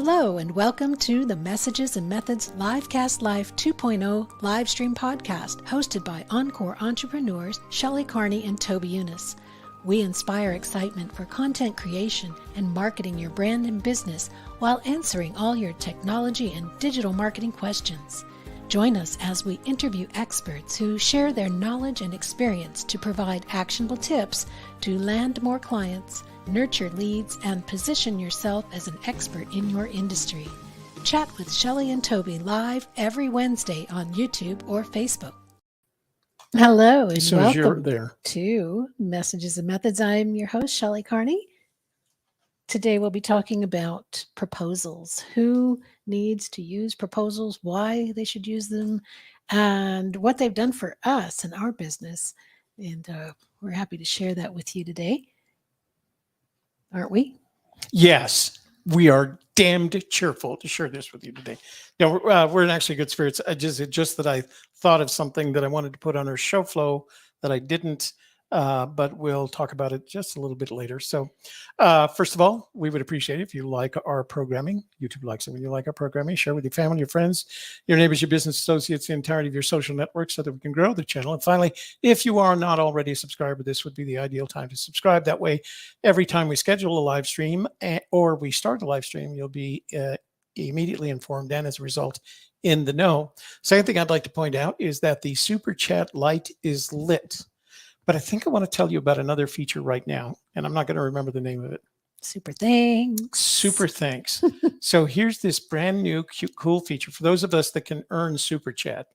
Hello and welcome to the Messages and Methods Livecast Live 2.0 live stream podcast hosted by Encore entrepreneurs Shelley, Carney, and Toby Younis. We inspire excitement for content creation and marketing your brand and business while answering all your technology and digital marketing questions. Join us as we interview experts who share their knowledge and experience to provide actionable tips to land more clients, nurture leads, and position yourself as an expert in your industry. Chat with Shelley and Toby live every Wednesday on YouTube or Facebook. Hello and welcome to Messages and Methods. I'm your host, Shelley Carney. Today we'll be talking about proposals. Who needs to use proposals, why they should use them, and what they've done for us and our business. And we're happy to share that with you today. Aren't we? Yes, we are damned cheerful to share this with you today. We're in actually good spirits. It's just that I thought of something that I wanted to put on our show flow that I didn't, but we'll talk about it just a little bit later. So first of all, we would appreciate it if you like our programming. YouTube likes it when you like our programming. Share with your family, your friends, your neighbors, your business associates, the entirety of your social network so that we can grow the channel. And finally, if you are not already a subscriber, this would be the ideal time to subscribe. That way, every time we schedule a live stream or we start a live stream, you'll be immediately informed and as a result in the know. Second thing I'd like to point out is that the Super Chat light is lit. But I think I want to tell you about another feature right now, and I'm not going to remember the name of it. Super thanks. Super thanks. So here's this brand new cute, cool feature for those of us that can earn Super Chat.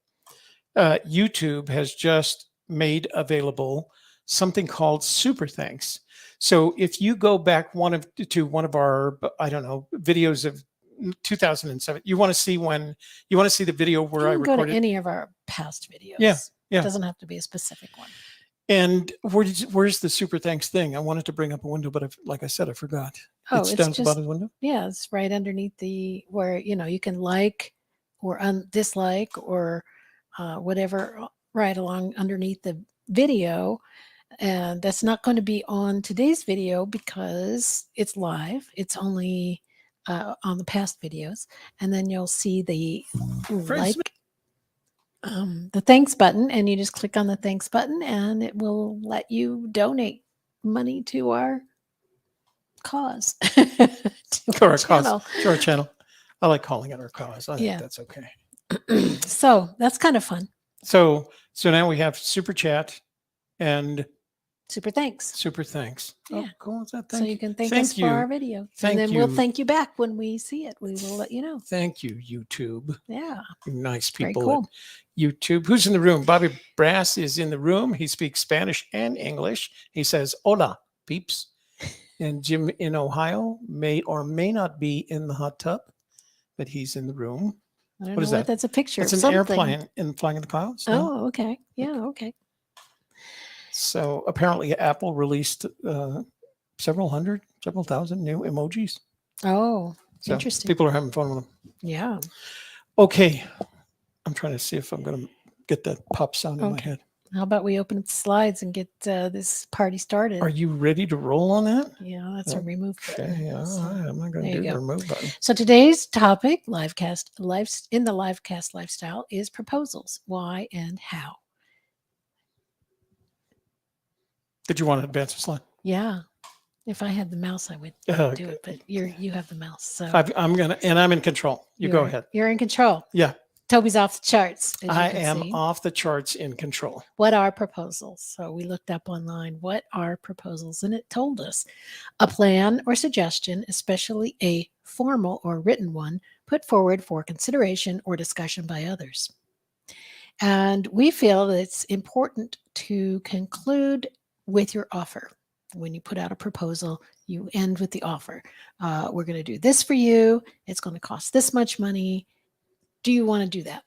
YouTube has just made available something called Super Thanks. So if you go back to one of our, I don't know, videos of 2007, you want to see the video where I recorded. Go to any of our past videos. Yeah. It doesn't have to be a specific one. And where's the super thanks thing? I wanted to bring up a window, but like I said, I forgot. Oh, it's down at the bottom of the window? Yeah, it's right underneath where, you can like or dislike or whatever right along underneath the video. And that's not going to be on today's video because it's live. It's only on the past videos. And then you'll see the the thanks button, and you just click on the thanks button and it will let you donate money to our cause. to our channel. I like calling it our cause. I think that's okay. So that's kind of fun. So now we have Super Chat and Super thanks. Super thanks. Yeah. Oh, cool. So you can thank us for our video. And then we'll thank you back when we see it. We will let you know. Thank you, YouTube. Yeah. Nice people. Very cool. YouTube. Who's in the room? Bobby Brass is in the room. He speaks Spanish and English. He says, hola, peeps. And Jim in Ohio may or may not be in the hot tub, but he's in the room. I don't know what that's a picture of. It's an airplane flying in the clouds. Oh, okay. Yeah, okay. So apparently Apple released several thousand new emojis. Oh, so interesting. People are having fun with them. Yeah. Okay. I'm trying to see if I'm going to get that pop sound in my head. How about we open up the slides and get this party started? Are you ready to roll on that? Yeah, that's a remove button. Okay, yeah, all right. I'm not going to do the remove button. So today's topic, in the livecast lifestyle, is proposals. Why and how? Did you want to advance the slide? Yeah. If I had the mouse, I would do it, but you have the mouse. So I'm in control. Go ahead. You're in control. Yeah. Toby's off the charts. I am off the charts in control. What are proposals? So we looked up online, what are proposals? And it told us a plan or suggestion, especially a formal or written one, put forward for consideration or discussion by others. And we feel that it's important to conclude with your offer. When you put out a proposal, you end with the offer. We're going to do this for you. It's going to cost this much money. Do you want to do that?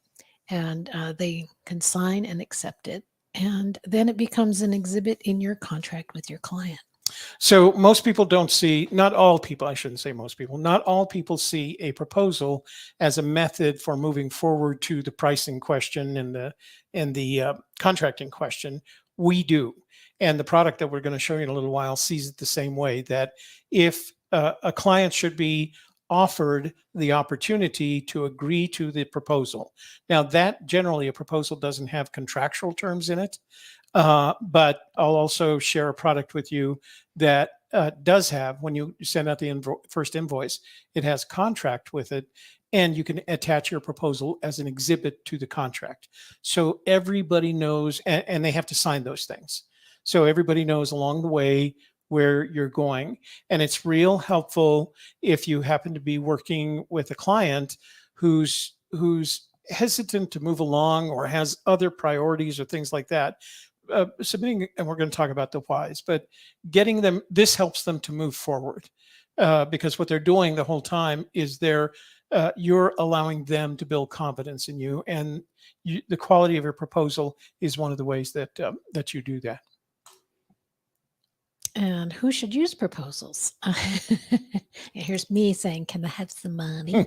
And they can sign and accept it. And then it becomes an exhibit in your contract with your client. So most people don't see, not all people, I shouldn't say most people, not all people see a proposal as a method for moving forward to the pricing question and the contracting question. We do. And the product that we're going to show you in a little while sees it the same way, that if a client should be offered the opportunity to agree to the proposal. Now, that generally a proposal doesn't have contractual terms in it, but I'll also share a product with you that does have, when you send out the first invoice, it has contract with it, and you can attach your proposal as an exhibit to the contract. So everybody knows, and they have to sign those things. So everybody knows along the way where you're going. And it's real helpful if you happen to be working with a client who's hesitant to move along or has other priorities or things like that. Submitting, and we're going to talk about the whys, but getting them, this helps them to move forward, because what they're doing the whole time is you're allowing them to build confidence in you, and the quality of your proposal is one of the ways that that you do that. And who should use proposals? Here's me saying, can I have some money?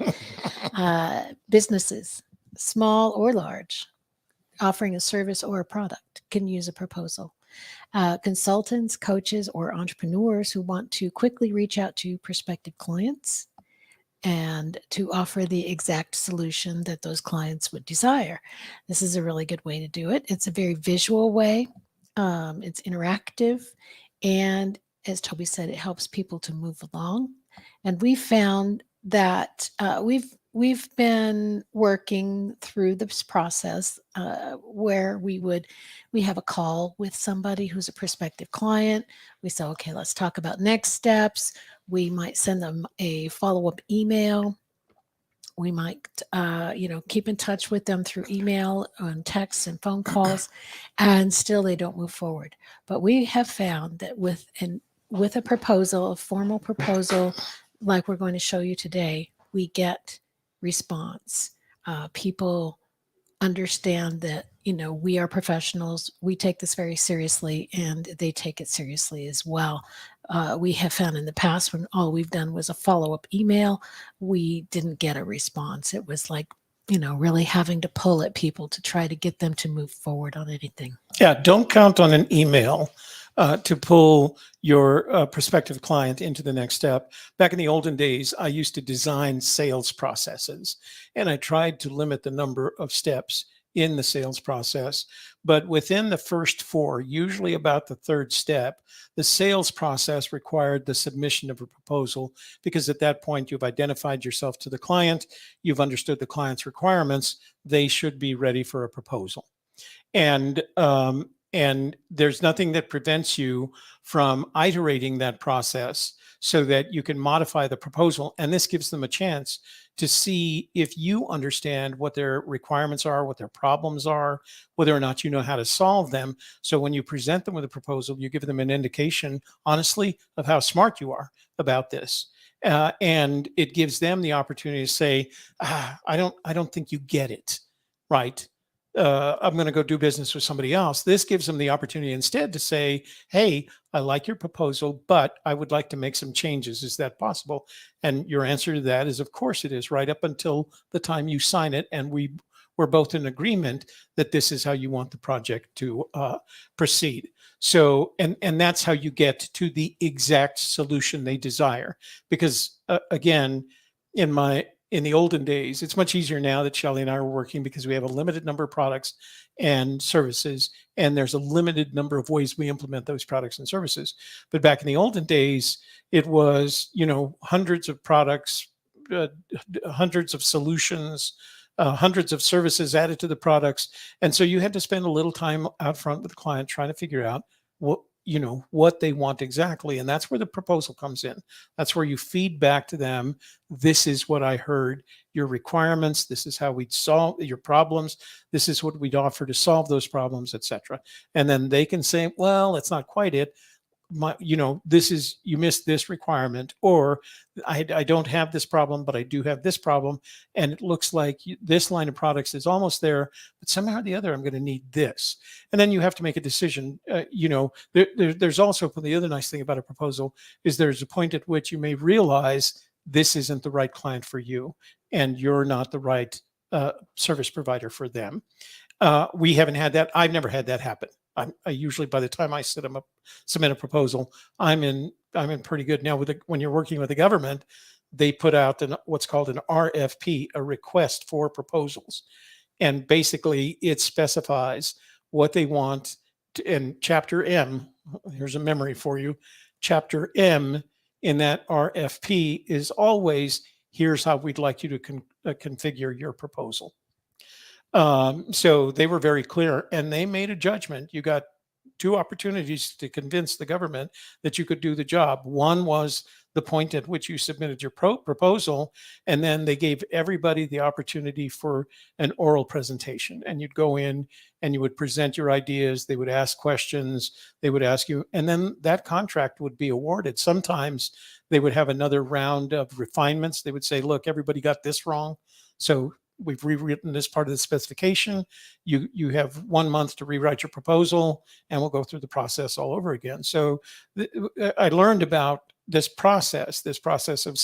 Businesses, small or large, offering a service or a product, can use a proposal. Consultants, coaches, or entrepreneurs who want to quickly reach out to prospective clients and to offer the exact solution that those clients would desire. This is a really good way to do it. It's a very visual way. It's interactive. And as Toby said, it helps people to move along. And we found that we've been working through this process where we have a call with somebody who's a prospective client. We say, okay, let's talk about next steps. We might send them a follow-up email. We might, keep in touch with them through email and texts and phone calls, and still they don't move forward. But we have found that with a proposal, a formal proposal, like we're going to show you today, we get response. People understand that, we are professionals. We take this very seriously, and they take it seriously as well. We have found in the past when all we've done was a follow-up email, we didn't get a response. It was like, really having to pull at people to try to get them to move forward on anything. Yeah, don't count on an email to pull your prospective client into the next step. Back in the olden days, I used to design sales processes, and I tried to limit the number of steps in the sales process. But within the first 4, usually about the 3rd step, the sales process required the submission of a proposal, because at that point you've identified yourself to the client, you've understood the client's requirements, they should be ready for a proposal. And there's nothing that prevents you from iterating that process so that you can modify the proposal. And this gives them a chance to see if you understand what their requirements are, what their problems are, whether or not you know how to solve them. So when you present them with a proposal, you give them an indication, honestly, of how smart you are about this. And it gives them the opportunity to say, I don't think you get it, right? I'm going to go do business with somebody else. This gives them the opportunity instead to say, hey, I like your proposal, but I would like to make some changes. Is that possible? And your answer to that is, of course it is, right up until the time you sign it. And we're both in agreement that this is how you want the project to proceed. So, and that's how you get to the exact solution they desire. Because again, in the olden days, it's much easier now that Shelley and I are working because we have a limited number of products and services, and there's a limited number of ways we implement those products and services. But back in the olden days, it was, hundreds of products, hundreds of solutions, hundreds of services added to the products. And so you had to spend a little time out front with the client trying to figure out what they want exactly. And that's where the proposal comes in. That's where you feed back to them. This is what I heard, your requirements. This is how we'd solve your problems. This is what we'd offer to solve those problems, etc. And then they can say, well, it's not quite it. This is, you missed this requirement, or I don't have this problem, but I do have this problem. And it looks like this line of products is almost there, but somehow or the other, I'm going to need this. And then you have to make a decision. There's also, the other nice thing about a proposal is there's a point at which you may realize this isn't the right client for you, and you're not the right service provider for them. We haven't had that. I've never had that happen. I usually, by the time I submit a proposal, I'm in pretty good. Now, when you're working with the government, they put out what's called an RFP, a request for proposals. And basically it specifies what they want in Chapter M. Here's a memory for you. Chapter M in that RFP is always, here's how we'd like you to configure your proposal. So they were very clear, and they made a judgment. You got two opportunities to convince the government that you could do the job. One was the point at which you submitted your proposal, and then they gave everybody the opportunity for an oral presentation. And you'd go in and you would present your ideas. They would ask questions. They would ask you, and then that contract would be awarded. Sometimes they would have another round of refinements. They would say, look, everybody got this wrong, so we've rewritten this part of the specification. You have 1 month to rewrite your proposal, and we'll go through the process all over again. So I learned about this process of,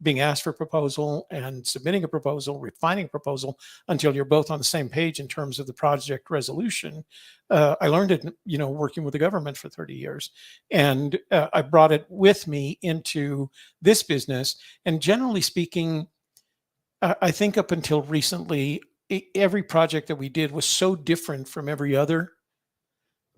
being asked for a proposal and submitting a proposal, refining a proposal until you're both on the same page in terms of the project resolution. I learned it, working with the government for 30 years. And I brought it with me into this business. And generally speaking, I think up until recently, every project that we did was so different from every other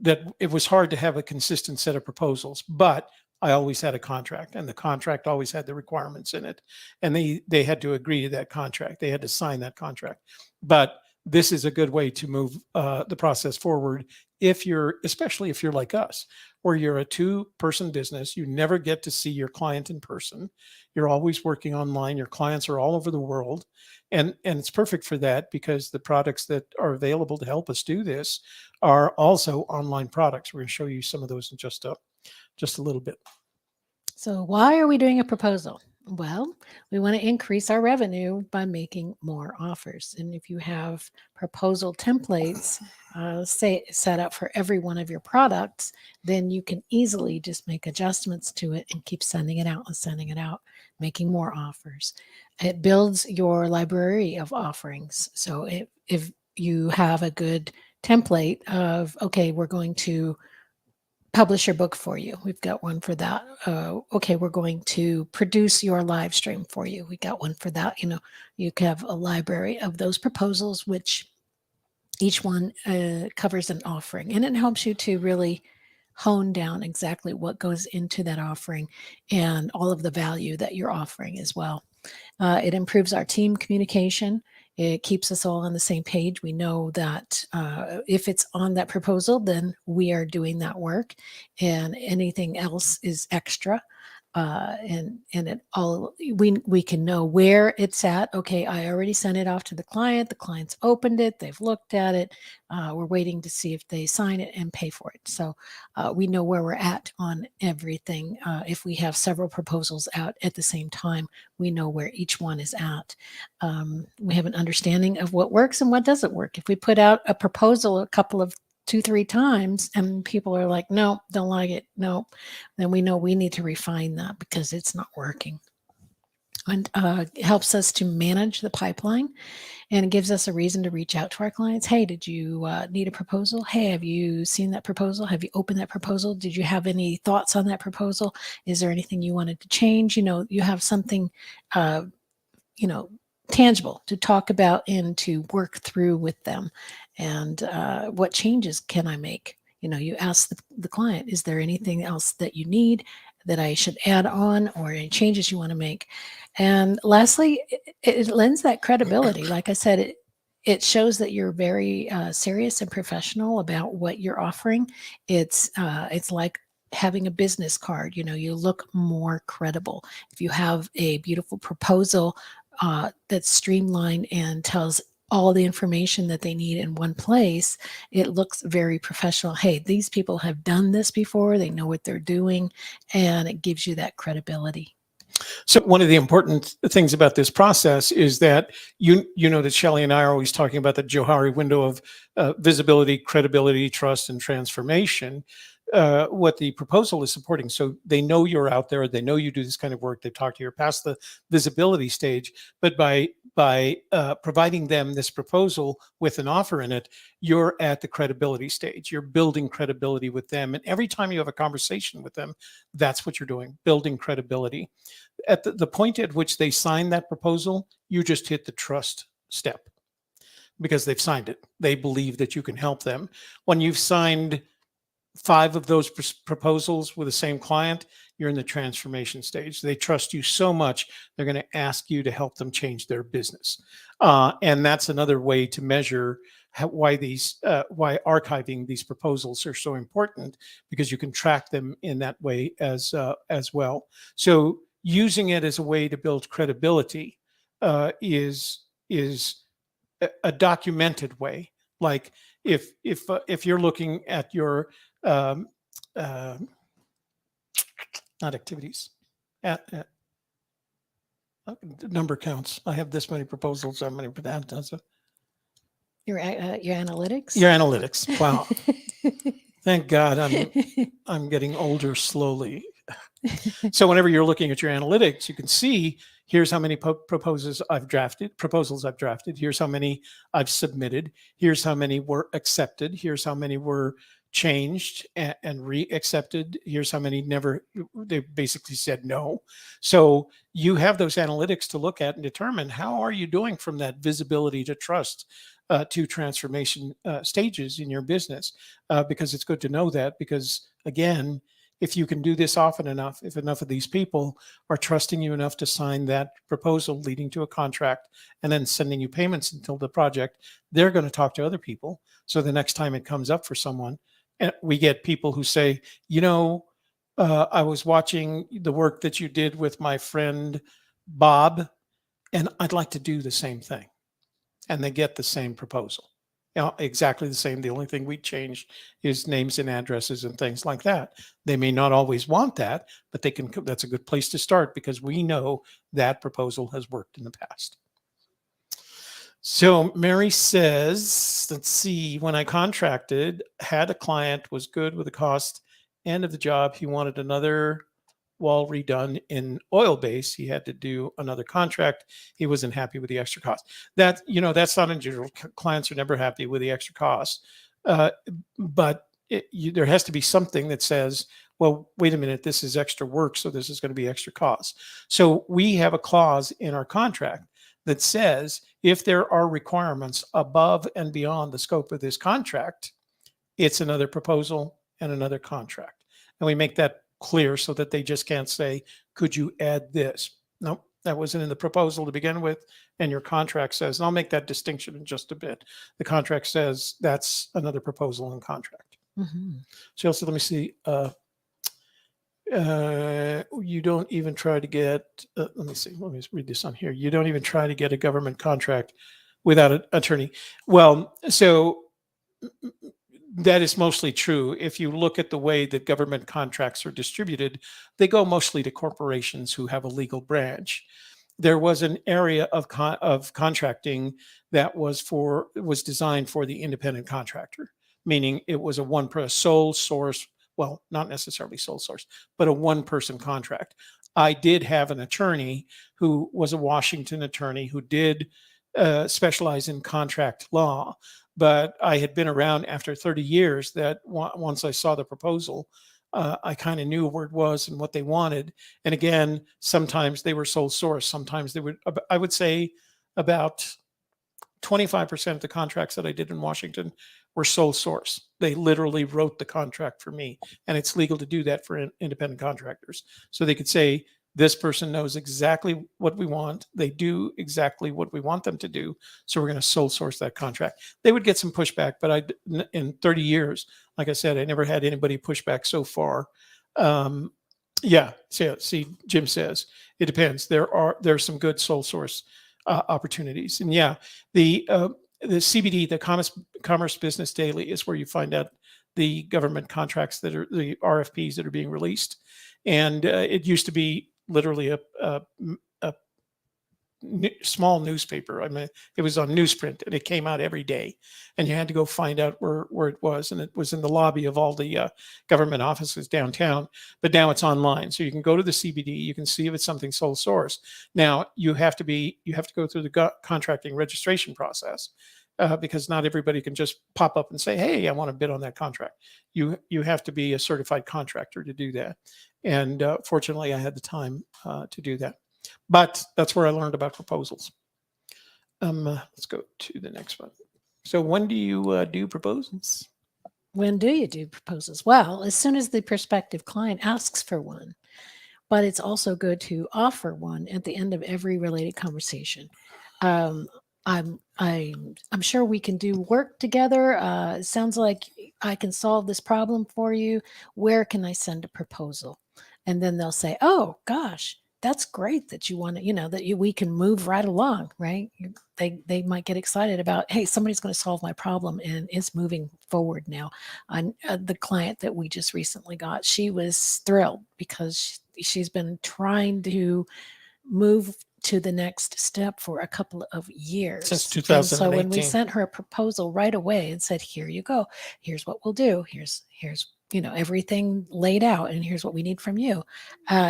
that it was hard to have a consistent set of proposals. But I always had a contract, and the contract always had the requirements in it. And they had to agree to that contract. They had to sign that contract. But this is a good way to move the process forward especially if you're like us, where you're a two-person business. You never get to see your client in person. You're always working online. Your clients are all over the world. And it's perfect for that, because the products that are available to help us do this are also online products. We're going to show you some of those in just a little bit. So why are we doing a proposal? Well, we want to increase our revenue by making more offers. And if you have proposal templates set up for every one of your products, then you can easily just make adjustments to it and keep sending it out, making more offers. It builds your library of offerings. So if you have a good template of, okay, we're going to publish your book for you. We've got one for that. Okay, we're going to produce your live stream for you. We got one for that. You can have a library of those proposals, which each one covers an offering, and it helps you to really hone down exactly what goes into that offering and all of the value that you're offering as well. It improves our team communication. It keeps us all on the same page. We know that if it's on that proposal, then we are doing that work, and anything else is extra. And it all we can know where it's at. Okay, I already sent it off to the client. The client's opened it. They've looked at it. We're waiting to see if they sign it and pay for it. So we know where we're at on everything. If we have several proposals out at the same time, we know where each one is at. We have an understanding of what works and what doesn't work. If we put out a proposal a couple of 2-3 times and people are like, no, don't like it, no, then we know we need to refine that because it's not working. And it helps us to manage the pipeline, and it gives us a reason to reach out to our clients. Hey, did you need a proposal? Hey, have you seen that proposal? Have you opened that proposal? Did you have any thoughts on that proposal? Is there anything you wanted to change? You have something tangible to talk about and to work through with them. And what changes can I make? You ask the client, is there anything else that you need that I should add on, or any changes you want to make? And lastly, it lends that credibility. Like I said, it shows that you're very serious and professional about what you're offering. It's like having a business card. You look more credible if you have a beautiful proposal that's streamlined and tells all the information that they need in one place. It looks very professional. Hey, these people have done this before. They know what they're doing, and it gives you that credibility. So one of the important things about this process is that you know that Shelley and I are always talking about the Johari window of visibility, credibility, trust, and transformation. what the proposal is supporting. So they know you're out there, they know you do this kind of work, they've talked to you, you're past the visibility stage, but by providing them this proposal with an offer in it, you're at the credibility stage. You're building credibility with them. And every time you have a conversation with them, that's what you're doing, building credibility. At the point at which they sign that proposal, you just hit the trust step because they've signed it. They believe that you can help them. When you've signed 5 of those proposals with the same client, you're in the transformation stage. They trust you so much, they're going to ask you to help them change their business. And that's another way to measure why archiving these proposals are so important, because you can track them in that way as well. So using it as a way to build credibility is a documented way. Like if you're looking at your not activities, at number counts. I have this many proposals, how many for that? Does it? Your analytics. Your analytics. Wow. Thank God I'm getting older slowly. So whenever you're looking at your analytics, you can see here's how many proposals I've drafted. Here's how many I've submitted. Here's how many were accepted. Here's how many were changed and re-accepted. Here's how many they basically said no. So you have those analytics to look at and determine how are you doing from that visibility to trust to transformation stages in your business, because it's good to know that, because again, if you can do this often enough, if enough of these people are trusting you enough to sign that proposal leading to a contract and then sending you payments until the project, they're going to talk to other people. So the next time it comes up for someone, and we get people who say, I was watching the work that you did with my friend Bob, and I'd like to do the same thing. And they get the same proposal. Exactly the same. The only thing we changed is names and addresses and things like that. They may not always want that, but they can. That's a good place to start, because we know that proposal has worked in the past. So Mary says, let's see, when I contracted, had a client, was good with the cost, end of the job, he wanted another wall redone in oil base. He had to do another contract. He wasn't happy with the extra cost. That's not unusual. Clients are never happy with the extra cost. But there has to be something that says, well, wait a minute, this is extra work, so this is going to be extra cost. So we have a clause in our contract that says if there are requirements above and beyond the scope of this contract, it's another proposal and another contract. And we make that clear so that they just can't say, could you add this? No, that wasn't in the proposal to begin with. And your contract says, and I'll make that distinction in just a bit. The contract says that's another proposal and contract. Mm-hmm. So also, let me see. You don't even try to get, let me read this on here. You don't even try to get a government contract without an attorney. Well, so that is mostly true. If you look at the way that government contracts are distributed, they go mostly to corporations who have a legal branch. There was an area of contracting that was designed for the independent contractor, meaning it was a sole source. Well, not necessarily sole source, but a one-person contract. I did have an attorney who was a Washington attorney who did specialize in contract law. But I had been around after 30 years that once I saw the proposal, I kind of knew where it was and what they wanted. And again, sometimes they were sole source. Sometimes they would, I would say about 25% of the contracts that I did in Washington were sole source. They literally wrote the contract for me. And it's legal to do that for independent contractors. So they could say, this person knows exactly what we want. They do exactly what we want them to do. So we're going to sole source that contract. They would get some pushback, but in 30 years, like I said, I never had anybody push back so far. Yeah. So see, Jim says it depends. There's some good sole source opportunities, and yeah, the CBD, the Commerce Business Daily, is where you find out the government contracts that are the RFPs that are being released, and it used to be literally a small newspaper. I mean, it was on newsprint, and it came out every day, and you had to go find out where it was, and it was in the lobby of all the government offices downtown. But now it's online, so you can go to the CBD, you can see if it's something sole source. Now you have to go through the contracting registration process. Because not everybody can just pop up and say, "Hey, I want to bid on that contract." You have to be a certified contractor to do that, and fortunately, I had the time to do that. But that's where I learned about proposals. Let's go to the next one. So, when do you do proposals? When do you do proposals? Well, as soon as the prospective client asks for one, but it's also good to offer one at the end of every related conversation. Um, I'm sure we can do work together. It sounds like I can solve this problem for you. Where can I send a proposal? And then they'll say, "Oh gosh, that's great that you want to, we can move right along, right?" They might get excited about, "Hey, somebody's going to solve my problem and it's moving forward now." The client that we just recently got, she was thrilled because she's been trying to move to the next step for a couple of years. Since And so when we 2018. sent her a proposal right away and said, "Here you go. Here's what we'll do. Here's everything laid out, and here's what we need from you."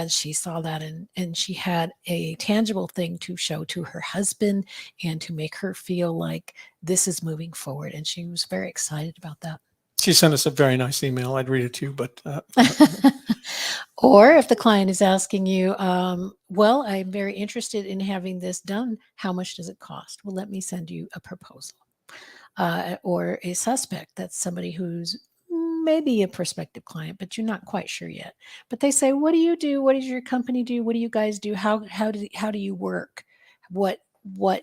She saw that, and she had a tangible thing to show to her husband and to make her feel like this is moving forward. And she was very excited about that. She sent us a very nice email. I'd read it too, but Or if the client is asking you, "Well, I'm very interested in having this done. How much does it cost?" Well, let me send you a proposal. Or a suspect, that's somebody who's maybe a prospective client, but you're not quite sure yet. But they say, "What do you do? What does your company do? What do you guys do? How do you work? What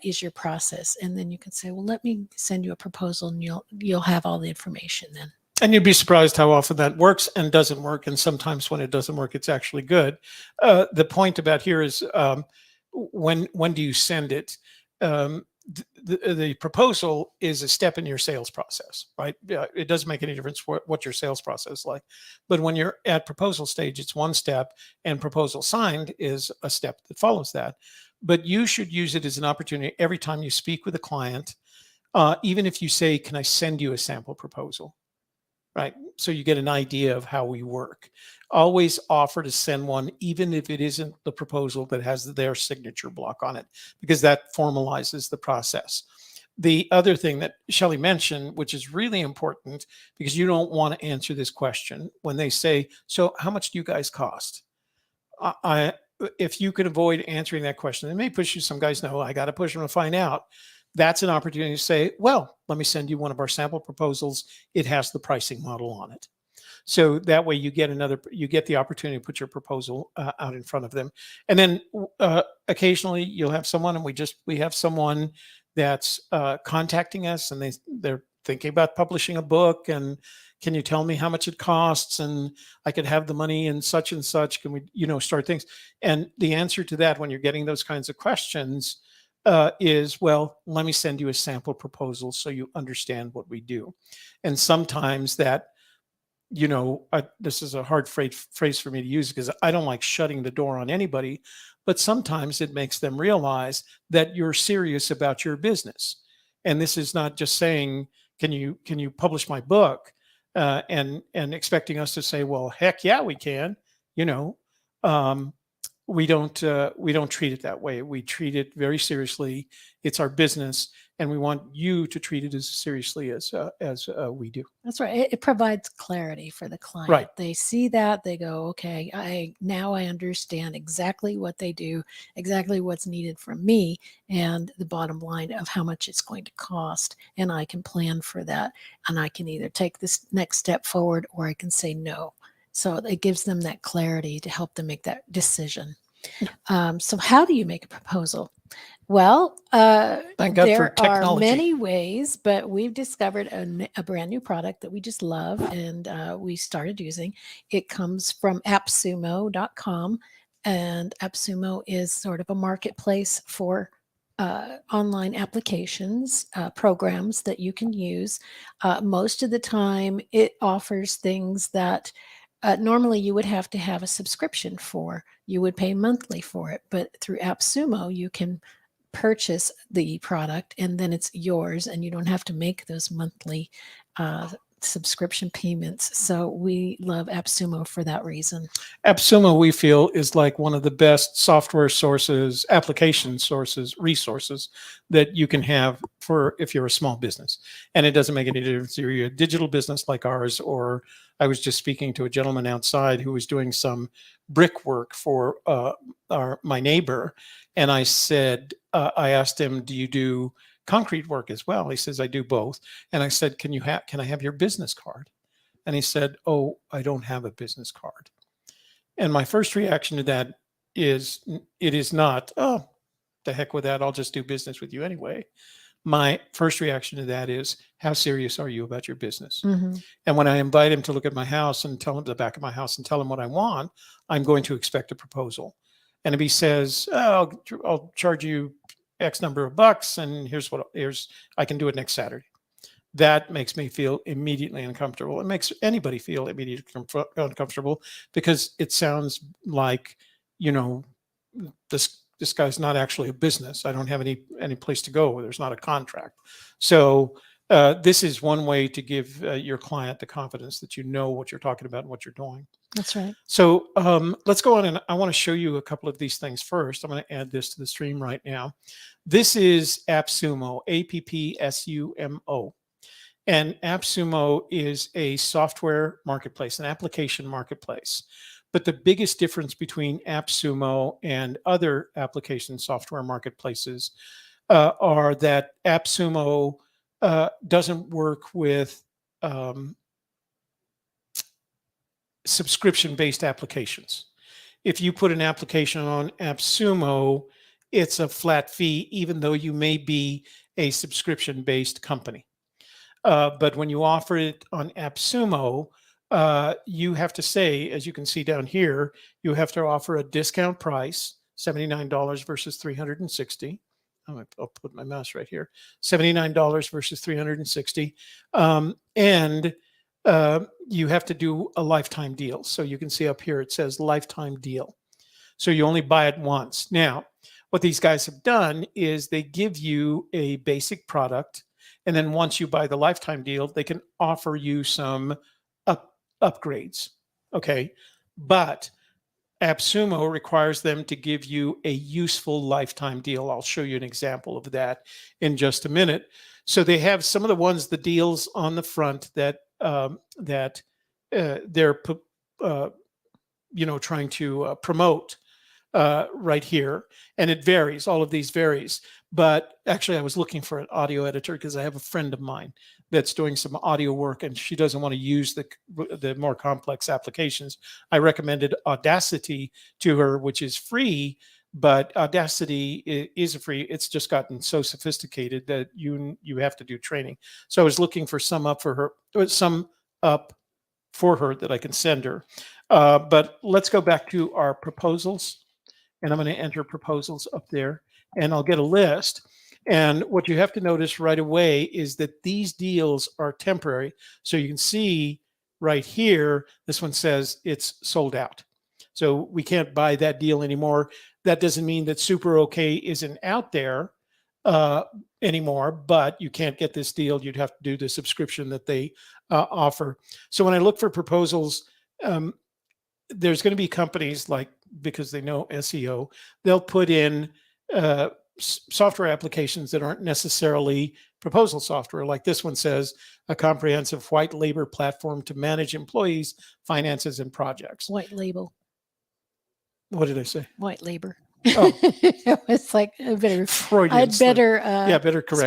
is your process?" And then you can say, "Well, let me send you a proposal, and you'll have all the information then." and you'd be surprised how often that works and doesn't work. And sometimes when it doesn't work, it's actually good. The point about here is when do you send it? The proposal is a step in your sales process, right? It doesn't make any difference what your sales process is like. But when you're at proposal stage, it's one step, and proposal signed is a step that follows that. But you should use it as an opportunity every time you speak with a client, even if you say, "Can I send you a sample proposal?" Right? So you get an idea of how we work. Always offer to send one, even if it isn't the proposal that has their signature block on it, because that formalizes the process. The other thing that Shelley mentioned, which is really important, because you don't want to answer this question when they say, "So how much do you guys cost?" If you could avoid answering that question, it may push you. Some guys know I got to push them to find out. That's an opportunity to say, "Well, let me send you one of our sample proposals. It has the pricing model on it." So that way you get the opportunity to put your proposal out in front of them. And then occasionally you'll have someone, and we have someone that's contacting us, and they're thinking about publishing a book, and "Can you tell me how much it costs? And I could have the money and such and such. Can we, start things?" And the answer to that, when you're getting those kinds of questions, is, "Well, let me send you a sample proposal so you understand what we do." And sometimes that, this is a hard phrase for me to use because I don't like shutting the door on anybody, but sometimes it makes them realize that you're serious about your business. And this is not just saying, can you publish my book?" And expecting us to say, "Well, heck yeah, we can." You know, um, we don't treat it that way. We treat it very seriously. It's our business, and we want you to treat it as seriously as we do. That's right. It provides clarity for the client. Right. They see that, they go, "Okay, I understand exactly what they do, exactly what's needed from me, and the bottom line of how much it's going to cost, and I can plan for that, and I can either take this next step forward or I can say no." So it gives them that clarity to help them make that decision. So how do you make a proposal? Well, Thank God for there are technology. many ways, but we've discovered a brand new product that we just love, and we started using. It comes from appsumo.com, and AppSumo is sort of a marketplace for online applications, programs that you can use. Most of the time, it offers things that normally you would have to have a subscription for. You would pay monthly for it, but through AppSumo, you can purchase the product, and then it's yours, and you don't have to make those monthly subscription payments. So we love AppSumo for that reason. AppSumo, we feel, is like one of the best software sources, application sources, resources that you can have for if you're a small business. And it doesn't make any difference if you're a digital business like ours, or I was just speaking to a gentleman outside who was doing some brickwork for my neighbor. And I said, I asked him, do you do concrete work as well? He says, I do both. And I said, can I have your business card? And he said, oh, I don't have a business card. And my first reaction to that is, it is not, oh, the heck with that, I'll just do business with you anyway. My first reaction to that is, how serious are you about your business? Mm-hmm. And when I invite him to look at my house and tell him the back of my house and tell him what I want, I'm going to expect a proposal. And if he says, oh, I'll charge you X number of bucks, and here's I can do it next Saturday, that makes me feel immediately uncomfortable. It makes anybody feel immediately uncomfortable, because it sounds like, this guy's not actually a business. I don't have any place to go. There's not a contract. So this is one way to give your client the confidence that you know what you're talking about and what you're doing. That's right. So let's go on, and I want to show you a couple of these things first. I'm going to add this to the stream right now. This is AppSumo, AppSumo. And AppSumo is a software marketplace, an application marketplace. But the biggest difference between AppSumo and other application software marketplaces are that AppSumo doesn't work with subscription-based applications. If you put an application on AppSumo, it's a flat fee, even though you may be a subscription-based company. But when you offer it on AppSumo, you have to say, as you can see down here, you have to offer a discount price, $79 versus $360. I'll put my mouse right here. $79 versus $360. And you have to do a lifetime deal. So you can see up here, it says lifetime deal. So you only buy it once. Now, what these guys have done is they give you a basic product, and then once you buy the lifetime deal, they can offer you some upgrades. Okay. But AppSumo requires them to give you a useful lifetime deal. I'll show you an example of that in just a minute. So they have some of the deals on the front that they're trying to promote right here, and it varies. All of these varies. But actually, I was looking for an audio editor because I have a friend of mine that's doing some audio work, and she doesn't want to use the more complex applications. I recommended Audacity to her, which is free, but Audacity is free. It's just gotten so sophisticated that you have to do training. So I was looking for some up for her that I can send her. But let's go back to our proposals, and I'm going to enter proposals up there, and I'll get a list. And what you have to notice right away is that these deals are temporary. So you can see right here, this one says it's sold out. So we can't buy that deal anymore. That doesn't mean that Super OK isn't out there anymore, but you can't get this deal. You'd have to do the subscription that they offer. So when I look for proposals, there's going to be companies like, because they know SEO, they'll put in software applications that aren't necessarily proposal software. Like this one says, a comprehensive white labor platform to manage employees, finances, and projects. White label. What did I say? White labor. Oh, it's like I'd better correct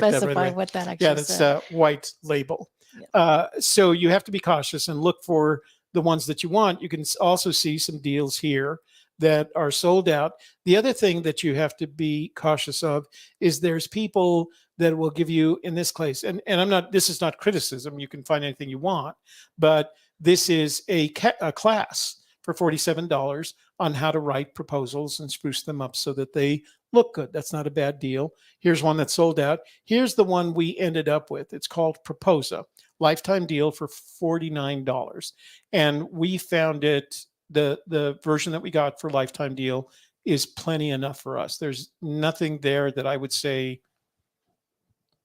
specify that right what that actually says. Yeah, that's white label. Yeah. So you have to be cautious and look for the ones that you want. You can also see some deals here that are sold out. The other thing that you have to be cautious of is there's people that will give you, in this case, and this is not criticism, you can find anything you want, but this is a class for $47 on how to write proposals and spruce them up so that they look good. That's not a bad deal. Here's one that's sold out. Here's the one we ended up with. It's called Proposa, lifetime deal for $49. And we found it, the version that we got for lifetime deal is plenty enough for us. There's nothing there that I would say,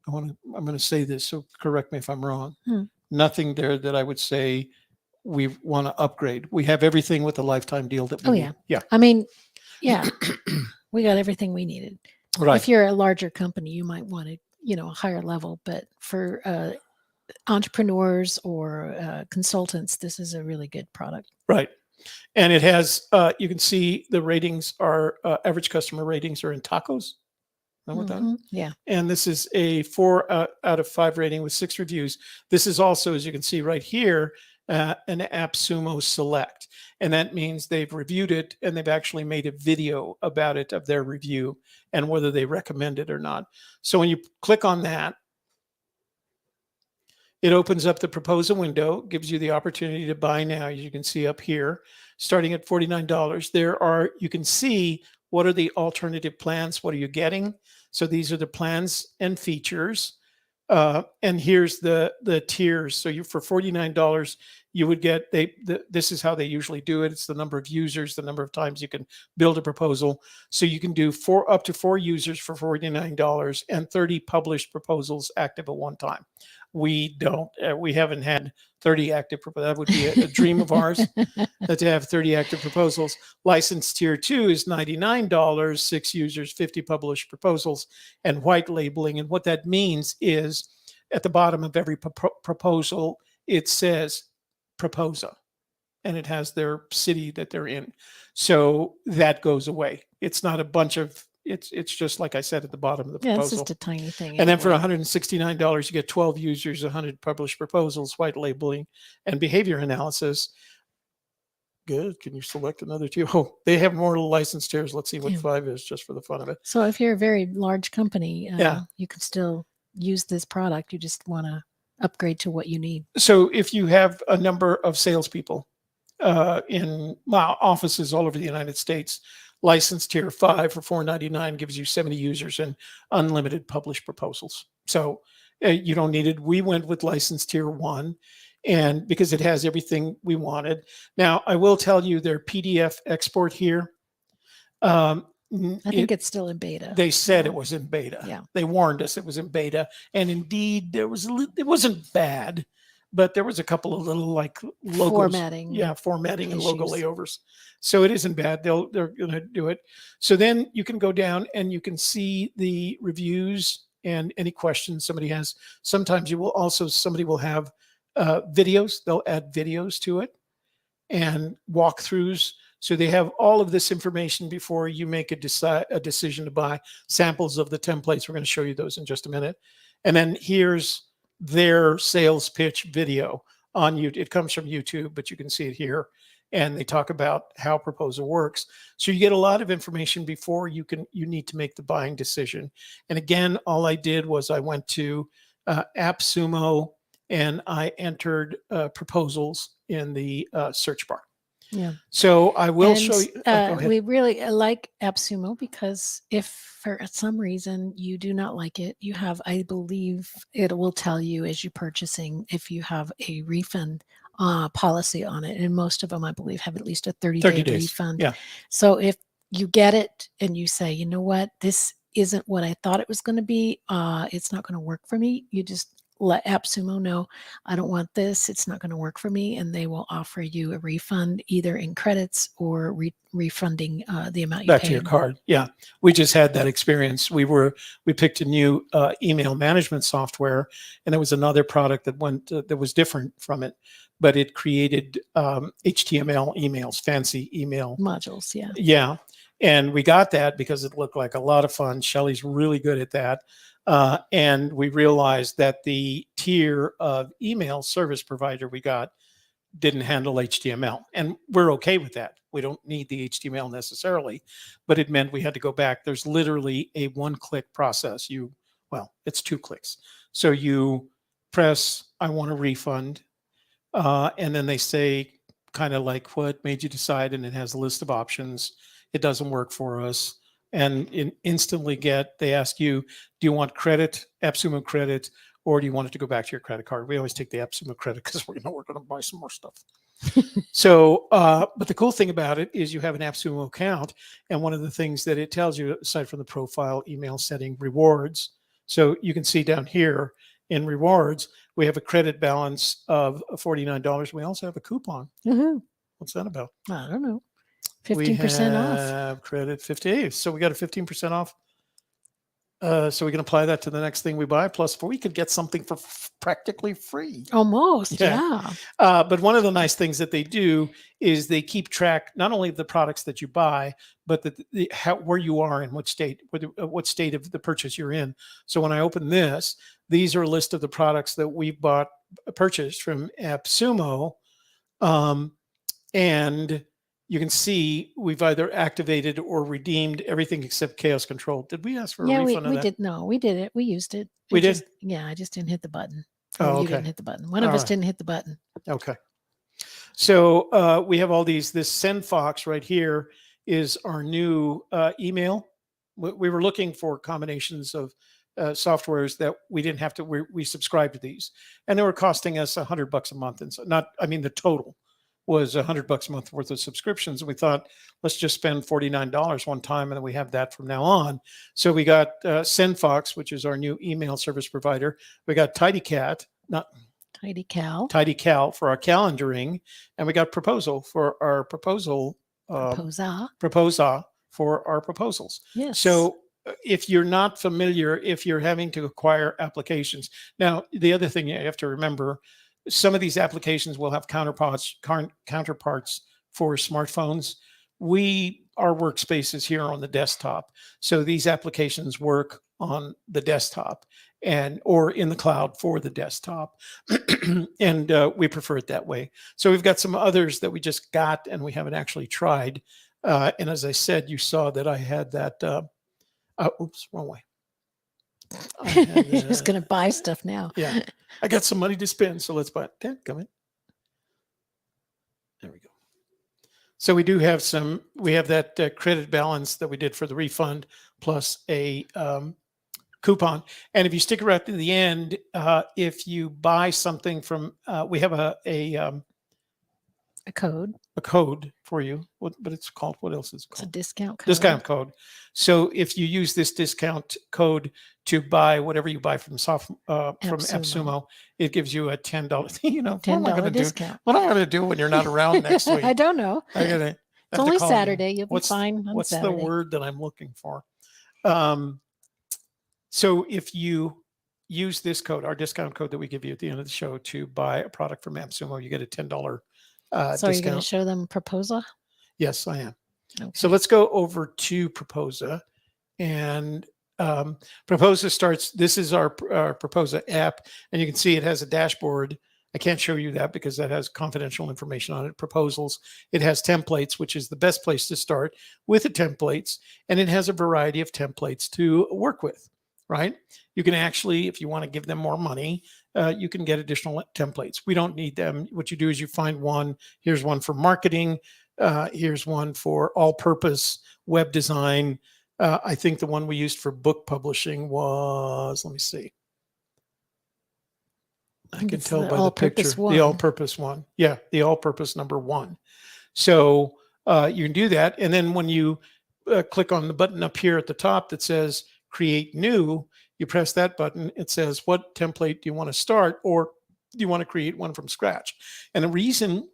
I'm going to say this, so correct me if I'm wrong. Nothing there that I would say we want to upgrade. We have everything with the lifetime deal that we need. Yeah. I mean, yeah, we got everything we needed. Right. If you're a larger company, you might want to, a higher level, but for entrepreneurs or consultants, this is a really good product. Right. And it has, you can see the ratings are, average customer ratings are in tacos. Yeah. And this is a 4 out of 5 rating with 6 reviews. This is also, as you can see right here, an AppSumo Select. And that means they've reviewed it and they've actually made a video about it, of their review and whether they recommend it or not. So when you click on that, it opens up the proposal window, gives you the opportunity to buy now. As you can see up here, starting at $49. You can see what are the alternative plans, what are you getting? So these are the plans and features. And here's the tiers. So for $49, you would get, this is how they usually do it. It's the number of users, the number of times you can build a proposal. So you can do up to 4 users for $49 and 30 published proposals active at one time. We haven't had 30 active proposals. That would be a dream of ours, that to have 30 active proposals. License tier 2 is $99, 6 users, 50 published proposals, and white labeling. And what that means is at the bottom of every proposal, it says proposer, and it has their city that they're in. So that goes away. It's not a bunch of, it's just like I said at the bottom of the proposal. It's just a tiny thing. And then for $169, you get 12 users, 100 published proposals, white labeling, and behavior analysis. Good. Can you select another 2? Oh, they have more license tiers. Let's see what 5 is, just for the fun of it. So if you're a very large company, you can still use this product. You just want to upgrade to what you need. So if you have a number of salespeople in offices all over the United States, license tier 5 for $4.99 gives you 70 users and unlimited published proposals. So you don't need it. We went with license tier 1, and because it has everything we wanted. Now I will tell you their PDF export here. I think it's still in beta. They said it was in beta. Yeah. They warned us it was in beta, and indeed it wasn't bad, but there was a couple of little like logos, formatting issues. And logo layovers. So it isn't bad. They're going to do it. So then you can go down and you can see the reviews and any questions somebody has. Sometimes somebody will have videos. They'll add videos to it and walkthroughs. So they have all of this information before you make a decision to buy. Samples of the templates. We're going to show you those in just a minute. And then here's their sales pitch video on YouTube. It comes from YouTube, but you can see it here. And they talk about how proposal works. So you get a lot of information before you need to make the buying decision. And again, all I did was I went to AppSumo and I entered proposals in the search bar. Yeah. So I will show you. We really like AppSumo because if for some reason you do not like it, you have, I believe it will tell you as you're purchasing if you have a refund policy on it. And most of them, I believe, have at least a 30-day refund. Yeah. So if you get it and you say, you know what, this isn't what I thought it was going to be, it's not going to work for me, you just let AppSumo know, I don't want this, it's not going to work for me, and they will offer you a refund either in credits or refunding the amount you back paid. to your card. Yeah, we just had that experience. We picked a new email management software, and there was another product that was different from it, but it created HTML emails, fancy email modules. Yeah, and we got that because it looked like a lot of fun. Shelley's really good at that. And we realized that the tier of email service provider we got didn't handle HTML. And we're okay with that. We don't need the HTML necessarily, but it meant we had to go back. There's literally a 1-click process. It's 2 clicks. So you press, I want a refund. And then they say kind of like, what made you decide? And it has a list of options. It doesn't work for us. And instantly they ask you, do you want credit, AppSumo credit, or do you want it to go back to your credit card? We always take the AppSumo credit because we know we're going to buy some more stuff. So, but the cool thing about it is you have an AppSumo account, and one of the things that it tells you, aside from the profile, email setting, rewards. So you can see down here in rewards, we have a credit balance of $49. We also have a coupon. Woohoo. What's that about? I don't know. We 15% off. have credit 58. So we got a 15% off. So we can apply that to the next thing we buy. Plus, we could get something for practically free. Almost, Yeah. yeah. But one of the nice things that they do is they keep track not only of the products that you buy, but where you are in what state, what state of the purchase you're in. So when I open this, these are a list of the products that we purchased from AppSumo, and you can see we've either activated or redeemed everything except Chaos Control. Did we ask for a refund on we that? did. No, we did it. We used it. We did? Yeah, I just didn't hit the button. Oh, Or you okay. didn't hit the button. One of All us right. didn't hit the button. Okay. So we have all these. This SendFox right here is our new email. We were looking for combinations of softwares that we didn't have to. We subscribed to these, and they were costing us $100 a month. And so, the total was $100 a month worth of subscriptions. And we thought, let's just spend $49 one time, and then we have that from now on. So we got SendFox, which is our new email service provider. We got TidyCal for our calendaring, and we got Proposal for our Proposa for our proposals. Yes. So if you're not familiar, if you're having to acquire applications, now the other thing you have to remember, some of these applications will have counterparts for smartphones. Our workspace is here on the desktop, so these applications work on the desktop or in the cloud for the desktop, and we prefer it that way. So we've got some others that we just got and we haven't actually tried. And as I said, you saw that I had that. Oops, wrong way. You're just going to buy stuff now. Yeah, I got some money to spend, so let's buy it. Dan, come in. There we go. So we do have we have that credit balance that we did for the refund plus a coupon. And if you stick around to the end, if you buy something from, we have a code for you. But it's called, what else is it called? It's a discount code. Discount code. So if you use this discount code to buy whatever you buy from AppSumo, it gives you a $10. $10 discount. What am I going to do when you're not around next week? I don't know. It's only Saturday. You'll be fine on what's Saturday. The word that I'm looking for? So if you use this code, our discount code that we give you at the end of the show, to buy a product from AppSumo, you get a $10 discount. So you're going to show them Proposa? Yes, I am. Okay. So let's go over to Proposa. And Proposa starts, this is our Proposa app, and you can see it has a dashboard. I can't show you that because that has confidential information on it. Proposals. It has templates, which is the best place to start with the templates. And it has a variety of templates to work with, right? You can actually, if you want to give them more money, you can get additional templates. We don't need them. What you do is you find one. Here's one for marketing. Here's one for all-purpose web design. I think the one we used for book publishing was, let me see. I can tell by the picture. The all-purpose one. Yeah, the all-purpose number 1. So you can do that. And then when you click on the button up here at the top that says Create New, you press that button. It says, what template do you want to start, or do you want to create one from scratch? And the reason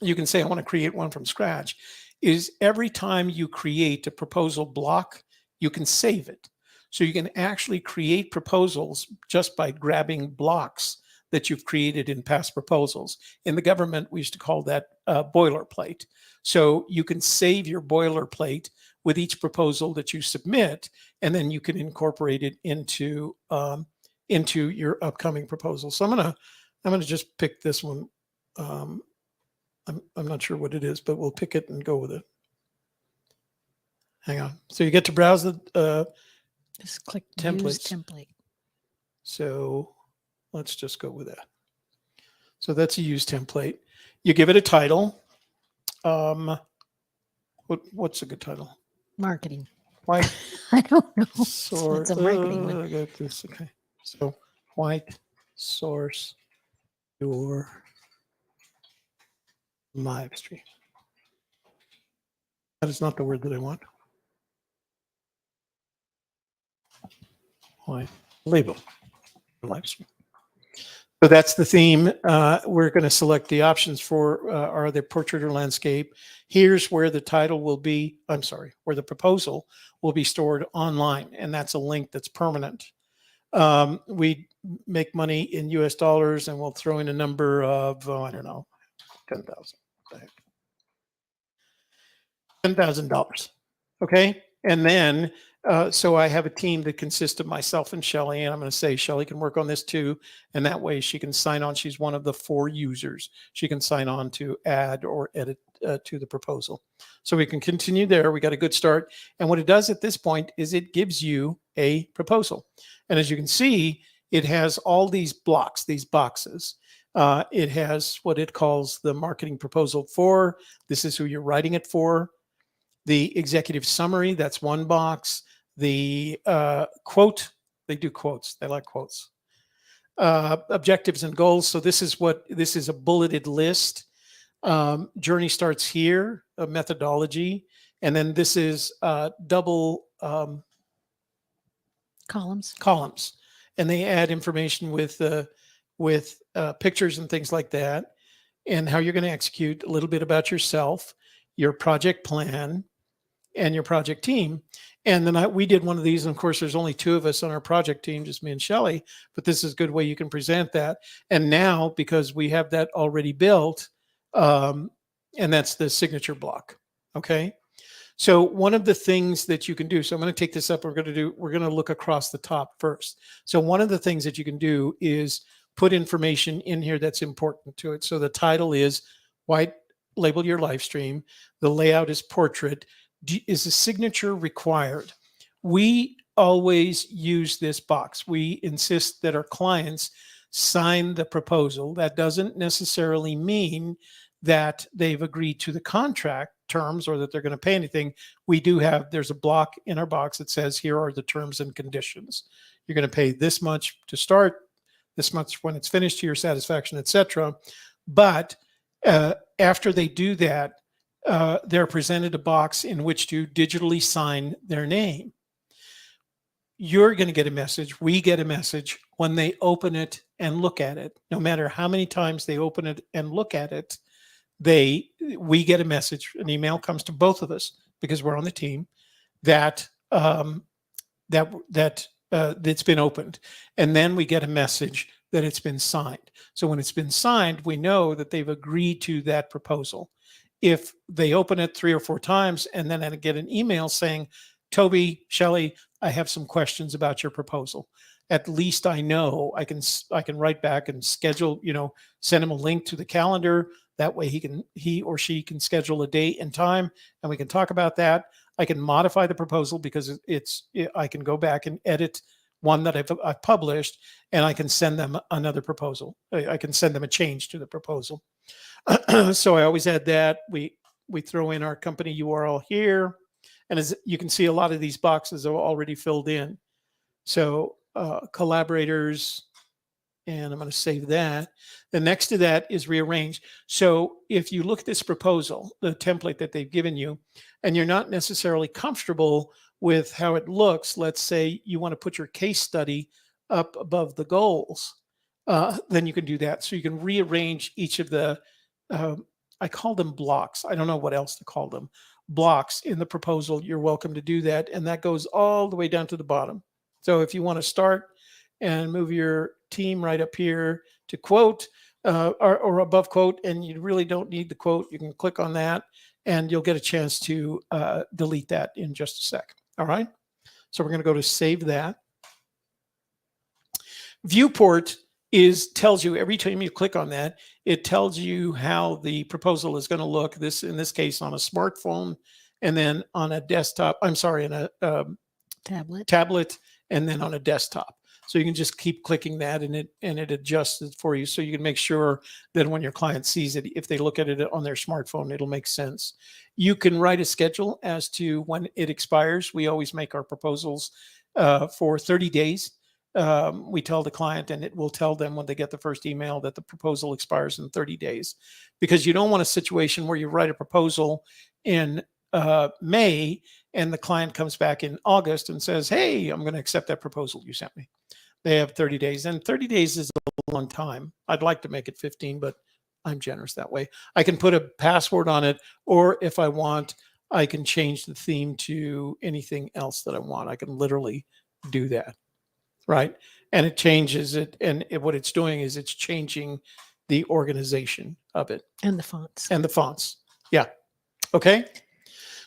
you can say, I want to create one from scratch, is every time you create a proposal block, you can save it. So you can actually create proposals just by grabbing blocks that you've created in past proposals. In the government, we used to call that boilerplate. So you can save your boilerplate with each proposal that you submit, and then you can incorporate it into your upcoming proposal. So I'm gonna just pick this one. I'm not sure what it is, but we'll pick it and go with it. Hang on. So you get to browse the just click templates. Use template. So let's just go with that. So that's a use template. You give it a title. What's a good title? Marketing. White. I don't know. It's a marketing one. I got this. Okay. So white source your live stream. That is not the word that I want. Why? Label. Live stream. So that's the theme. We're going to select the options for are the portrait or landscape. Here's where the title will be. I'm sorry, where the proposal will be stored online. And that's a link that's permanent. We make money in US dollars, and we'll throw in a number of, I don't know, 10,000. $10,000. Okay. And then, so I have a team that consists of myself and Shelley, and I'm going to say Shelley can work on this too. And that way she can sign on. She's one of the 4 users. She can sign on to add or edit to the proposal. So we can continue there. We got a good start. And what it does at this point is it gives you a proposal. And as you can see, it has all these blocks, these boxes. It has what it calls the marketing proposal for. This is who you're writing it for. The executive summary, that's one box. The quote, they do quotes. They like quotes. Objectives and goals. So this is a bulleted list. Journey starts here, a methodology. And then this is double columns. And they add information with pictures and things like that, and how you're going to execute, a little bit about yourself, your project plan, and your project team. And then we did one of these, and of course, there's only 2 of us on our project team, just me and Shelley, but this is a good way you can present that. And now, because we have that already built, and that's the signature block, okay? So one of the things that you can do, so I'm going to take this up, we're going to look across the top first. So one of the things that you can do is put information in here that's important to it. So the title is white label your live stream. The layout is portrait. Is a signature required? We always use this box. We insist that our clients sign the proposal. That doesn't necessarily mean that they've agreed to the contract terms or that they're going to pay anything. There's a block in our box that says, here are the terms and conditions. You're going to pay this much to start, this much when it's finished to your satisfaction, etc. But after they do that, they're presented a box in which to digitally sign their name. You're going to get a message. We get a message when they open it and look at it. No matter how many times they open it and look at it, we get a message. An email comes to both of us because we're on the team that it's been opened, and then we get a message that it's been signed. So when it's been signed, we know that they've agreed to that proposal. If they open it 3 or 4 times and then I get an email saying, Toby, Shelley, I have some questions about your proposal. At least I know I can write back and schedule, send him a link to the calendar. That way he or she can schedule a date and time, and we can talk about that. I can modify the proposal because I can go back and edit one that I've published, and I can send them another proposal. I can send them a change to the proposal. So I always add that. We throw in our company URL here. And as you can see, a lot of these boxes are already filled in. So collaborators, and I'm going to save that. The next to that is rearrange. So if you look at this proposal, the template that they've given you, and you're not necessarily comfortable with how it looks, let's say you want to put your case study up above the goals, then you can do that. So you can rearrange each of the, I call them blocks. I don't know what else to call them. Blocks in the proposal. You're welcome to do that. And that goes all the way down to the bottom. So if you want to start and move your team right up here to quote or above quote, and you really don't need the quote, you can click on that and you'll get a chance to delete that in just a sec. All right. So we're going to go to save that. Viewport tells you every time you click on that, it tells you how the proposal is going to look. In this case, on a smartphone, and then on a desktop. I'm sorry, on a tablet, and then on a desktop. So you can just keep clicking that, and it adjusts it for you. So you can make sure that when your client sees it, if they look at it on their smartphone, it'll make sense. You can write a schedule as to when it expires. We always make our proposals for 30 days. we tell the client, and it will tell them when they get the first email, that the proposal expires in 30 days, because you don't want a situation where you write a proposal in May and the client comes back in August and says, hey, I'm going to accept that proposal you sent me. They have 30 days, and 30 days is a long time. I'd like to make it 15, but I'm generous that way. I can put a password on it, or if I want, I can change the theme to anything else that I want. I can literally do that, right? And it changes it. And what it's doing is it's changing the organization of it. And the fonts. And the fonts. Yeah. Okay.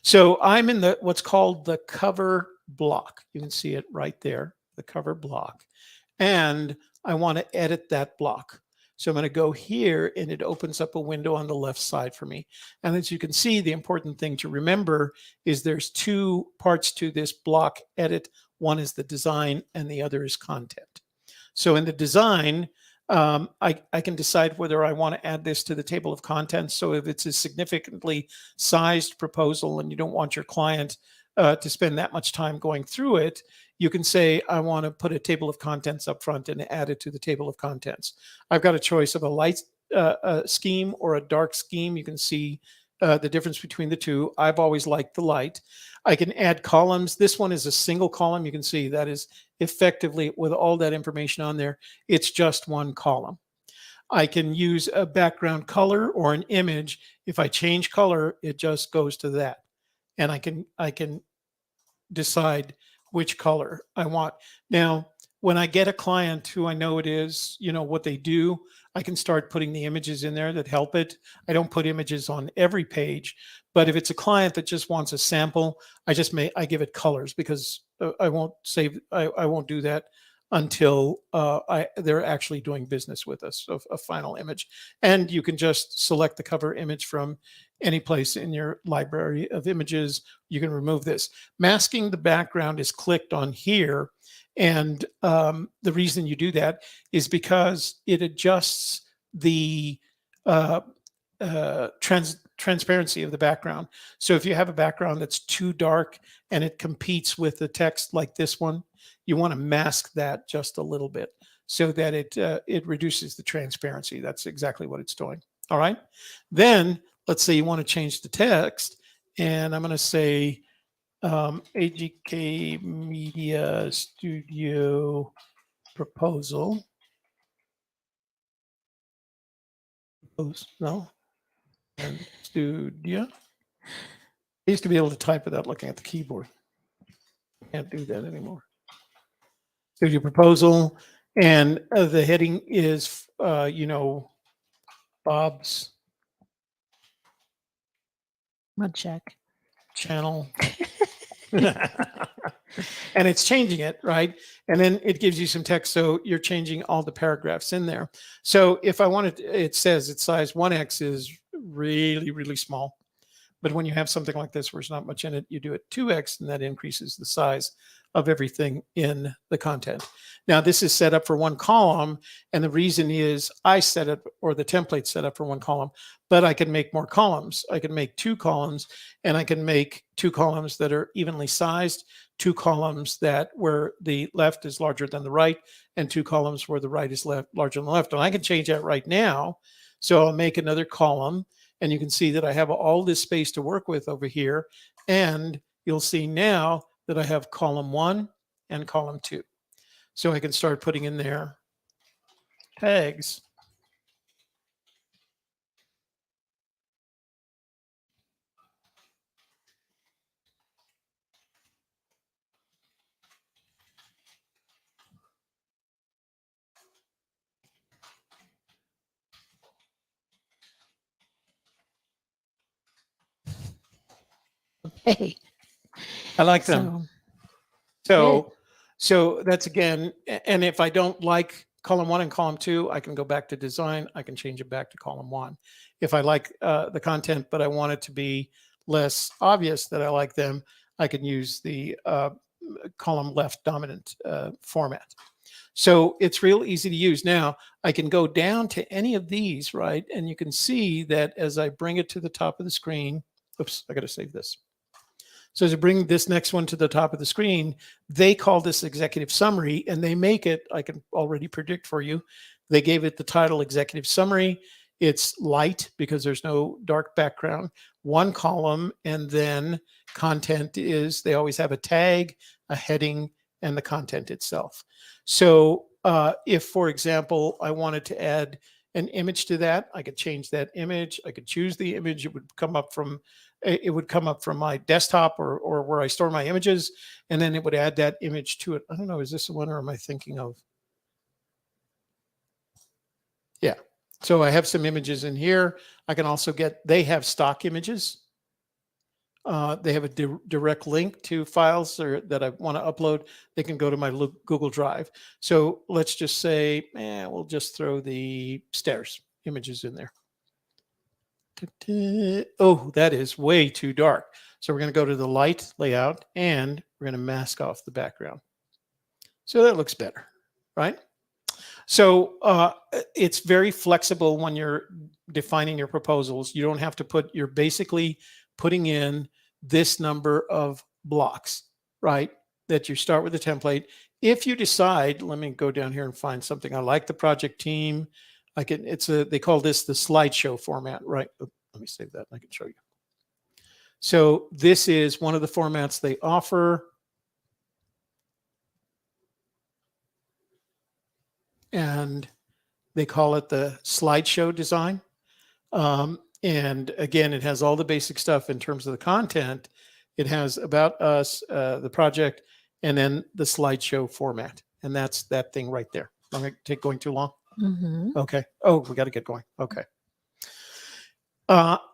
So I'm in what's called the cover block. You can see it right there, the cover block. And I want to edit that block. So I'm going to go here, and it opens up a window on the left side for me. And as you can see, the important thing to remember is there's two parts to this block edit. One is the design, and the other is content. So in the design, I can decide whether I want to add this to the table of contents. So if it's a significantly sized proposal and you don't want your client to spend that much time going through it, you can say, I want to put a table of contents up front and add it to the table of contents. I've got a choice of a light scheme or a dark scheme. You can see the difference between the two. I've always liked the light. I can add columns. This one is a single column. You can see that is effectively, with all that information on there, it's just one column. I can use a background color or an image. If I change color, it just goes to that. And I can decide which color I want. Now, when I get a client who I know it is, what they do, I can start putting the images in there that help it. I don't put images on every page, but if it's a client that just wants a sample, I give it colors, because I won't do that until they're actually doing business with us, so a final image. And you can just select the cover image from any place in your library of images. You can remove this. Masking the background is clicked on here. And the reason you do that is because it adjusts the transparency of the background. So if you have a background that's too dark and it competes with the text like this one, you want to mask that just a little bit so that it reduces the transparency. That's exactly what it's doing. All right. Then let's say you want to change the text, and I'm going to say AGK Media Studio proposal. No. And studio. I used to be able to type without looking at the keyboard. Can't do that anymore. Studio proposal, and the heading is, Bob's Mud check. Channel. And it's changing it, right? And then it gives you some text. So you're changing all the paragraphs in there. So if I wanted, it says its size 1x is really, really small. But when you have something like this where there's not much in it, you do it 2x, and that increases the size of everything in the content. Now, this is set up for one column, and the reason is I set it, or the template set up for one column, but I can make more columns. I can make 2 columns, and I can make 2 columns that are evenly sized, 2 columns where the left is larger than the right, and 2 columns where the right is larger than the left. And I can change that right now. So I'll make another column, and you can see that I have all this space to work with over here. And you'll see now that I have column 1 and column 2. So I can start putting in there tags. Hey. I like them. So that's, again, and if I don't like column 1 and column 2, I can go back to design. I can change it back to column 1. If I like the content, but I want it to be less obvious that I like them, I can use the column left dominant format. So it's real easy to use. Now, I can go down to any of these, right? And you can see that as I bring it to the top of the screen, oops, I got to save this. So to bring this next one to the top of the screen, they call this executive summary, and they make it, I can already predict for you, they gave it the title executive summary. It's light because there's no dark background, one column, and then content is, they always have a tag, a heading, and the content itself. So if, for example, I wanted to add an image to that, I could change that image. I could choose the image. It would come up from my desktop or where I store my images, and then it would add that image to it. I don't know, is this the one or am I thinking of? Yeah. So I have some images in here. I can also they have stock images. They have a direct link to files that I want to upload. They can go to my Google Drive. So let's just say, we'll just throw the stairs images in there. Oh, that is way too dark. So we're going to go to the light layout and we're going to mask off the background. So that looks better, right? So it's very flexible when you're defining your proposals. You don't have to you're basically putting in this number of blocks, right? That you start with a template. If you decide, let me go down here and find something. I like the project team. They call this the slideshow format, right? Let me save that and I can show you. So this is one of the formats they offer. And they call it the slideshow design. And again, it has all the basic stuff in terms of the content. It has about us, the project, and then the slideshow format. And that's that thing right there. I'm going to take going too long. Mm-hmm. Okay. Oh, we got to get going. Okay.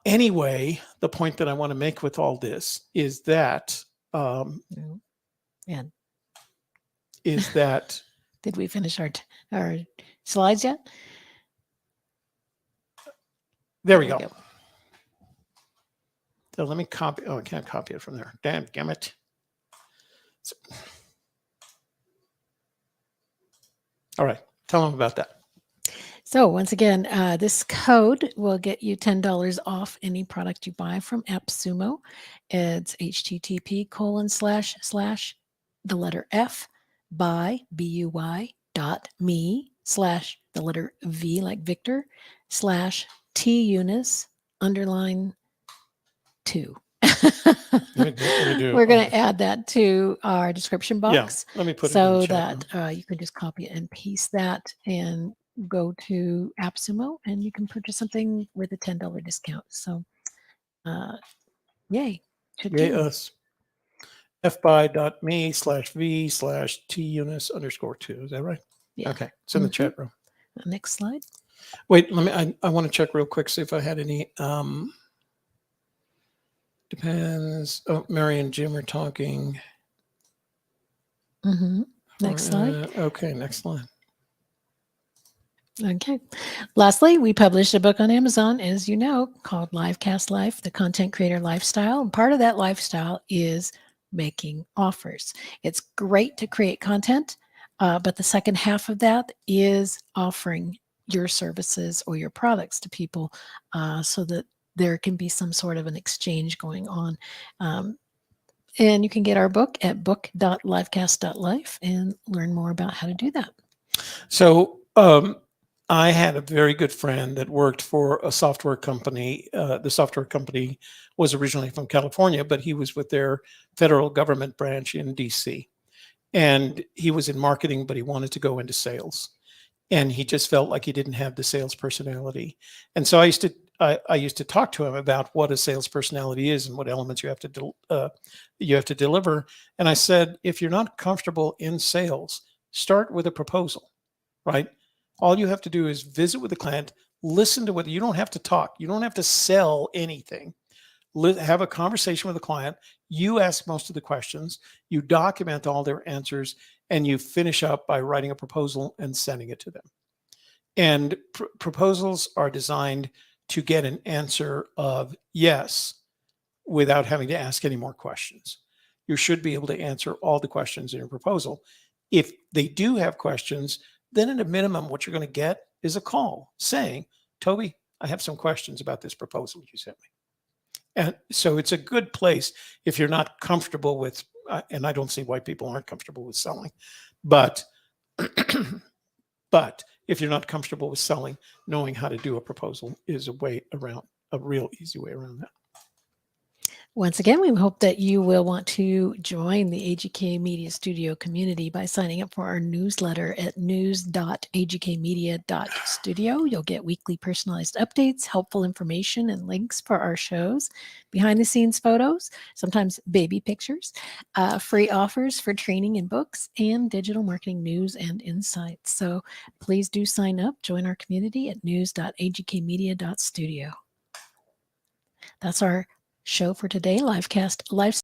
Anyway, the point that I want to make with all this is that, is that, did we finish our slides yet? there we go. So let me copy. Oh, I can't copy it from there. Damn it. So, all right. Tell them about that. So once again, this code will get you $10 off any product you buy from AppSumo. It's http:// the letter F by buy.me/ V like Victor / Younis _2. We're going to add that to our description box. Yeah, let me put so it in the that you can just copy and paste that and go to AppSumo and you can purchase something with a $10 discount. So yay. Yay us. fbuy.me /v /Younis _2. Is that right? Yeah. Okay. It's in the chat room. Next slide. Wait, I want to check real quick, see if I had any, depends. Oh, Mary and Jim are talking. Next slide. Okay, next slide. Okay. Lastly, we published a book on Amazon, as you know, called Livecast Life, the Content Creator Lifestyle. And part of that lifestyle is making offers. It's great to create content, but the second half of that is offering your services or your products to people so that there can be some sort of an exchange going on. And you can get our book at book.livecast.life and learn more about how to do that. So I had a very good friend that worked for a software company. The software company was originally from California, but he was with their federal government branch in DC. And he was in marketing, but he wanted to go into sales. And he just felt like he didn't have the sales personality. And so I used to talk to him about what a sales personality is and what elements you have to deliver. And I said, if you're not comfortable in sales, start with a proposal, right? All you have to do is visit with the client, listen to what you don't have to talk. You don't have to sell anything. Have a conversation with the client. You ask most of the questions. You document all their answers, and you finish up by writing a proposal and sending it to them. And proposals are designed to get an answer of yes without having to ask any more questions. You should be able to answer all the questions in your proposal. If they do have questions, then at a minimum, what you're going to get is a call saying, Toby, I have some questions about this proposal you sent me. And so it's a good place if you're not comfortable with, and I don't see why people aren't comfortable with selling, but but if you're not comfortable with selling, knowing how to do a proposal is a real easy way around that. Once again, we hope that you will want to join the AGK Media Studio community by signing up for our newsletter at news.agkmedia.studio. You'll get weekly personalized updates, helpful information, and links for our shows, behind-the-scenes photos, sometimes baby pictures, free offers for training and books, and digital marketing news and insights. So please do sign up, join our community at news.agkmedia.studio. That's our show for today, livecast live.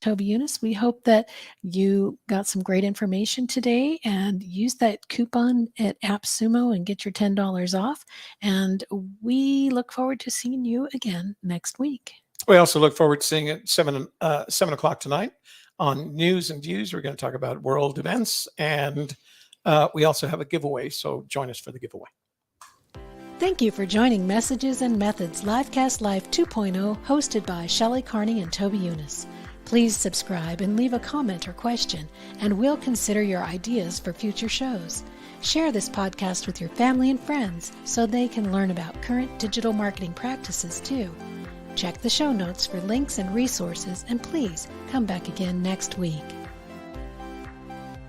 Toby, Younis, we hope that you got some great information today and use that coupon at AppSumo and get your $10 off. And we look forward to seeing you again next week. We also look forward to seeing it 7 o'clock tonight on News and Views. We're going to talk about world events, and we also have a giveaway. So join us for the giveaway. Thank you for joining Messages and Methods Livecast Live 2.0, hosted by Shelley, Carney, and Toby Younis. Please subscribe and leave a comment or question, and we'll consider your ideas for future shows. Share this podcast with your family and friends so they can learn about current digital marketing practices too. Check the show notes for links and resources, and please come back again next week.